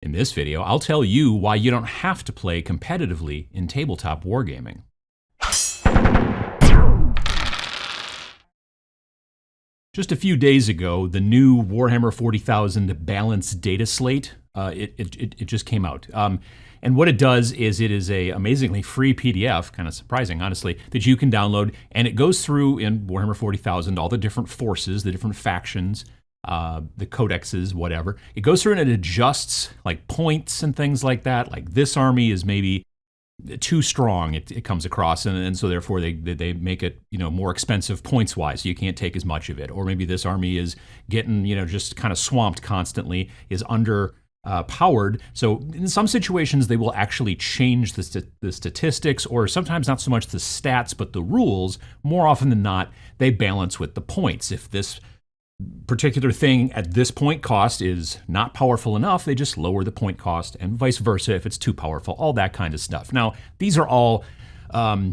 In this video, I'll tell you why you don't have to play competitively in tabletop wargaming. Just a few days ago, the new Warhammer 40,000 balanced data slate, it just came out. And what it does is it is a amazingly free PDF, kind of surprising, honestly, that you can download. And it goes through in Warhammer 40,000 all the different forces, the different factions, the codexes, whatever. It goes through and it adjusts like points and things like that. Like this army is maybe too strong, it comes across, and so therefore they make it more expensive points wise. So you can't take as much of it. Or maybe this army is getting just kind of swamped constantly, is under powered. So in some situations they will actually change the statistics, or sometimes not so much the stats but the rules. More often than not, they balance with the points. If this particular thing at this point cost is not powerful enough, they just lower the point cost, and vice versa if it's too powerful, all that kind of stuff. Now, these are all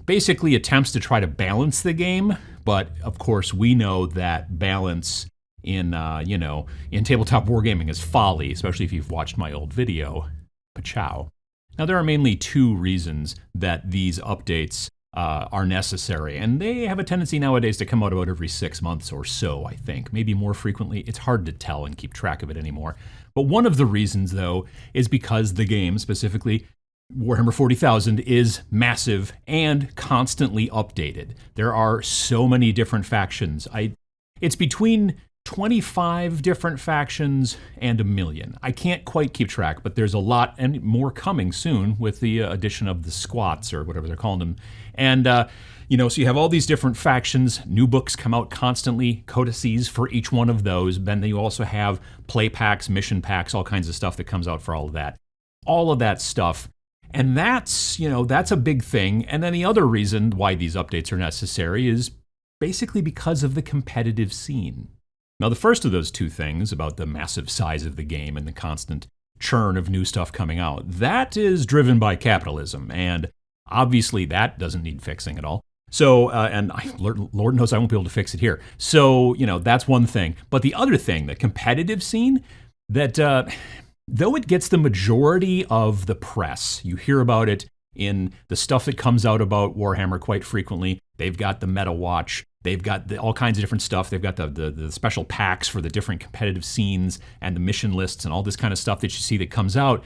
basically attempts to try to balance the game, but of course we know that balance in tabletop wargaming is folly, especially if you've watched my old video. Pachow. Now, there are mainly two reasons that these updates are necessary, and they have a tendency nowadays to come out about every 6 months or so, I think, maybe more frequently. It's hard to tell and keep track of it anymore. But one of the reasons, though, is because the game, specifically Warhammer 40,000, is massive and constantly updated. There are so many different factions. It's between 25 different factions and 1 million. I can't quite keep track, but there's a lot, and more coming soon with the addition of the squats, or whatever they're calling them. And, so you have all these different factions. New books come out constantly, codices for each one of those. Then you also have play packs, mission packs, all kinds of stuff that comes out for all of that. All of that stuff. And that's a big thing. And then the other reason why these updates are necessary is basically because of the competitive scene. Now, the first of those two things, about the massive size of the game and the constant churn of new stuff coming out, that is driven by capitalism, and obviously that doesn't need fixing at all. So, Lord knows I won't be able to fix it here. So, that's one thing. But the other thing, the competitive scene, that though it gets the majority of the press, you hear about it in the stuff that comes out about Warhammer quite frequently. They've got the Meta Watch. They've got all kinds of different stuff. They've got the special packs for the different competitive scenes and the mission lists and all this kind of stuff that you see that comes out.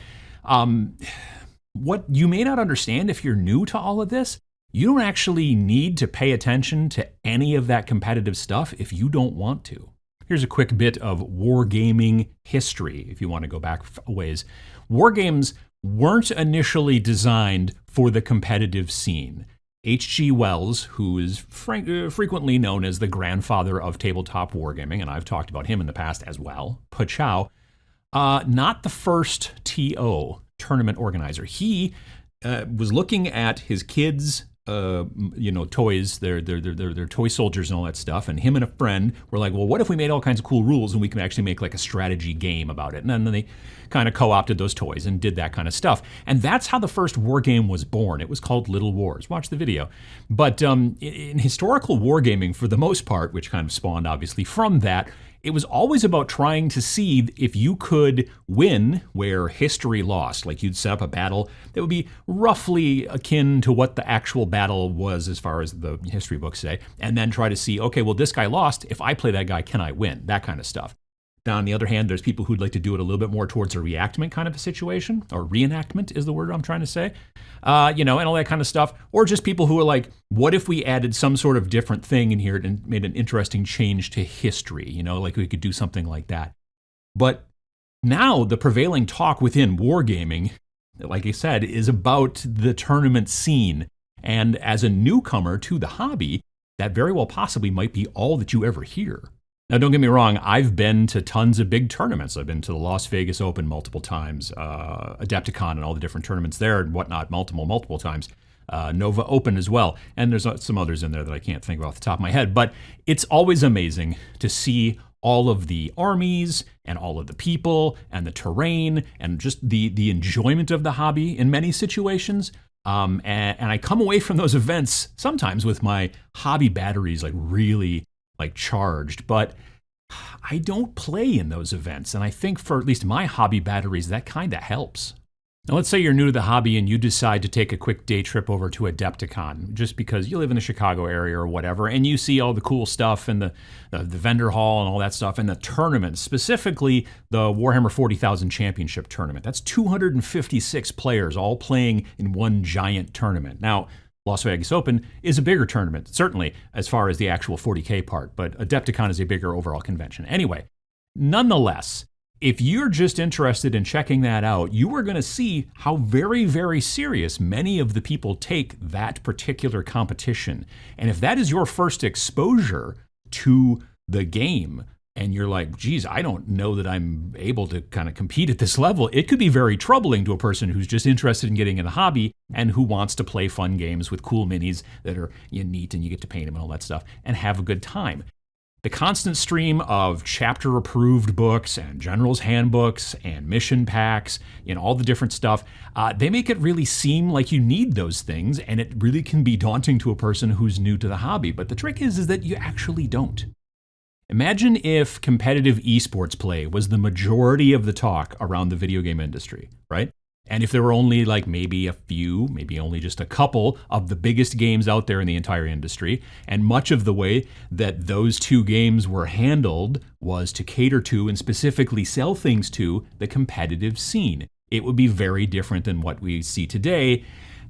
What you may not understand if you're new to all of this, you don't actually need to pay attention to any of that competitive stuff if you don't want to. Here's a quick bit of wargaming history, if you want to go back a ways. Wargames weren't initially designed for the competitive scene. H.G. Wells, who is frequently known as the grandfather of tabletop wargaming, and I've talked about him in the past as well, Pachow, not the first TO, tournament organizer. He was looking at his kids' toys, their toy soldiers and all that stuff, and him and a friend were like, well, what if we made all kinds of cool rules and we can actually make like a strategy game about it? And then they kind of co-opted those toys and did that kind of stuff. And that's how the first war game was born. It was called Little Wars. Watch the video. But in historical wargaming, for the most part, which kind of spawned obviously from that, it was always about trying to see if you could win where history lost. Like you'd set up a battle that would be roughly akin to what the actual battle was as far as the history books say, and then try to see, okay, well, this guy lost. If I play that guy, can I win? That kind of stuff. Now, on the other hand, there's people who'd like to do it a little bit more towards a reenactment kind of a situation, or reenactment is the word I'm trying to say, and all that kind of stuff. Or just people who are like, what if we added some sort of different thing in here and made an interesting change to history? Like we could do something like that. But now the prevailing talk within wargaming, like I said, is about the tournament scene. And as a newcomer to the hobby, that very well possibly might be all that you ever hear. Now, don't get me wrong, I've been to tons of big tournaments. I've been to the Las Vegas Open multiple times, Adepticon and all the different tournaments there and whatnot multiple times, Nova Open as well. And there's some others in there that I can't think of off the top of my head. But it's always amazing to see all of the armies and all of the people and the terrain and just the enjoyment of the hobby in many situations. And I come away from those events sometimes with my hobby batteries like really like charged. But I don't play in those events, and I think for at least my hobby batteries, that kind of helps. Now, let's say you're new to the hobby and you decide to take a quick day trip over to Adepticon just because you live in the Chicago area or whatever, and you see all the cool stuff and the vendor hall and all that stuff and the tournaments, specifically the Warhammer 40,000 Championship Tournament. That's 256 players all playing in one giant tournament. Now, Las Vegas Open is a bigger tournament, certainly as far as the actual 40K part, but Adepticon is a bigger overall convention. Anyway, nonetheless, if you're just interested in checking that out, you are going to see how very, very serious many of the people take that particular competition. And if that is your first exposure to the game, and you're like, geez, I don't know that I'm able to kind of compete at this level, it could be very troubling to a person who's just interested in getting in the hobby and who wants to play fun games with cool minis that are neat and you get to paint them and all that stuff and have a good time. The constant stream of chapter-approved books and general's handbooks and mission packs and all the different stuff, they make it really seem like you need those things, and it really can be daunting to a person who's new to the hobby. But the trick is that you actually don't. Imagine if competitive esports play was the majority of the talk around the video game industry, right? And if there were only like maybe a few, maybe only just a couple of the biggest games out there in the entire industry, and much of the way that those two games were handled was to cater to and specifically sell things to the competitive scene, it would be very different than what we see today,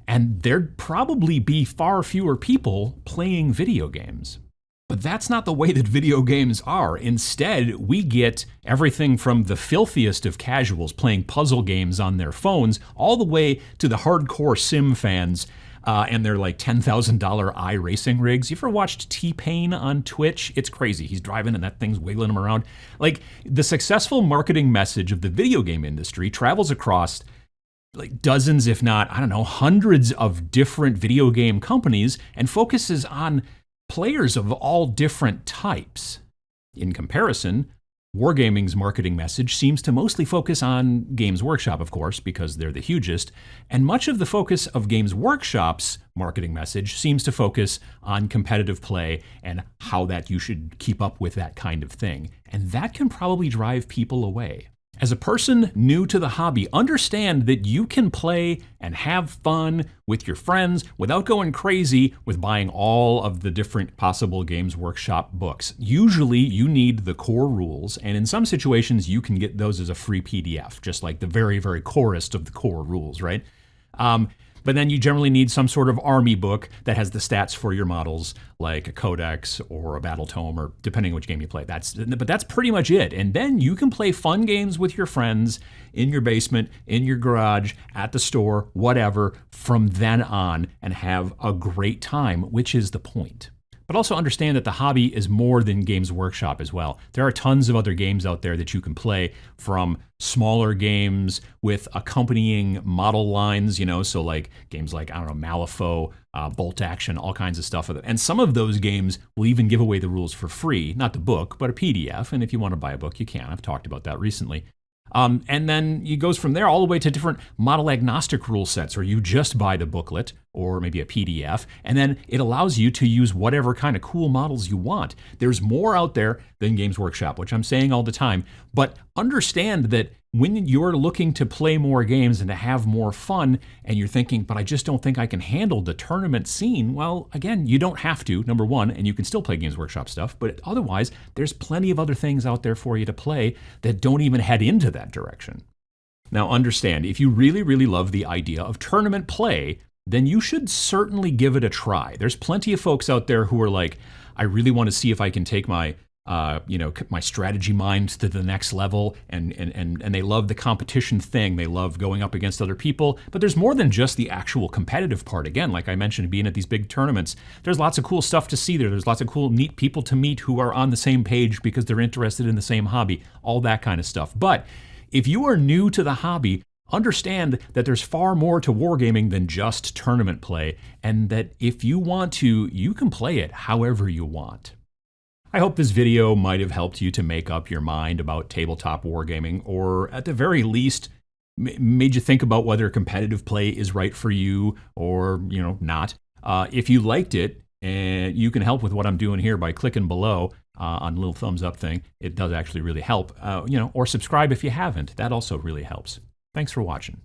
and there'd probably be far fewer people playing video games. But that's not the way that video games are. Instead, we get everything from the filthiest of casuals playing puzzle games on their phones all the way to the hardcore sim fans and their like $10,000 iRacing rigs. You ever watched T-Pain on Twitch? It's crazy. He's driving and that thing's wiggling him around. Like, the successful marketing message of the video game industry travels across like dozens, if not, I don't know, hundreds of different video game companies and focuses on players of all different types. In comparison, Wargaming's marketing message seems to mostly focus on Games Workshop, of course, because they're the hugest, and much of the focus of Games Workshop's marketing message seems to focus on competitive play and how that you should keep up with that kind of thing. And that can probably drive people away. As a person new to the hobby, understand that you can play and have fun with your friends without going crazy with buying all of the different possible Games Workshop books. Usually you need the core rules, and in some situations you can get those as a free PDF, just like the very, very corest of the core rules, right? But then you generally need some sort of army book that has the stats for your models, like a codex or a battle tome, or depending on which game you play. But that's pretty much it. And then you can play fun games with your friends in your basement, in your garage, at the store, whatever, from then on, and have a great time, which is the point. But also understand that the hobby is more than Games Workshop as well. There are tons of other games out there that you can play, from smaller games with accompanying model lines, so like games like, I don't know, Malifaux, Bolt Action, all kinds of stuff. And some of those games will even give away the rules for free, not the book, but a PDF. And if you want to buy a book, you can. I've talked about that recently. And then it goes from there all the way to different model agnostic rule sets, or you just buy the booklet or maybe a PDF, and then it allows you to use whatever kind of cool models you want. There's more out there than Games Workshop, which I'm saying all the time, but understand that when you're looking to play more games and to have more fun, and you're thinking, but I just don't think I can handle the tournament scene, well, again, you don't have to, number one, and you can still play Games Workshop stuff, but otherwise, there's plenty of other things out there for you to play that don't even head into that direction. Now, understand, if you really, really love the idea of tournament play, then you should certainly give it a try. There's plenty of folks out there who are like, I really want to see if I can take my my strategy mind to the next level, and they love the competition thing. They love going up against other people, but there's more than just the actual competitive part. Again, like I mentioned, being at these big tournaments, there's lots of cool stuff to see there. There's lots of cool, neat people to meet who are on the same page because they're interested in the same hobby, all that kind of stuff. But if you are new to the hobby, understand that there's far more to wargaming than just tournament play, and that if you want to, you can play it however you want. I hope this video might have helped you to make up your mind about tabletop wargaming, or at the very least, made you think about whether competitive play is right for you or, not. If you liked it, And you can help with what I'm doing here by clicking below on the little thumbs up thing. It does actually really help. Or subscribe if you haven't. That also really helps. Thanks for watching.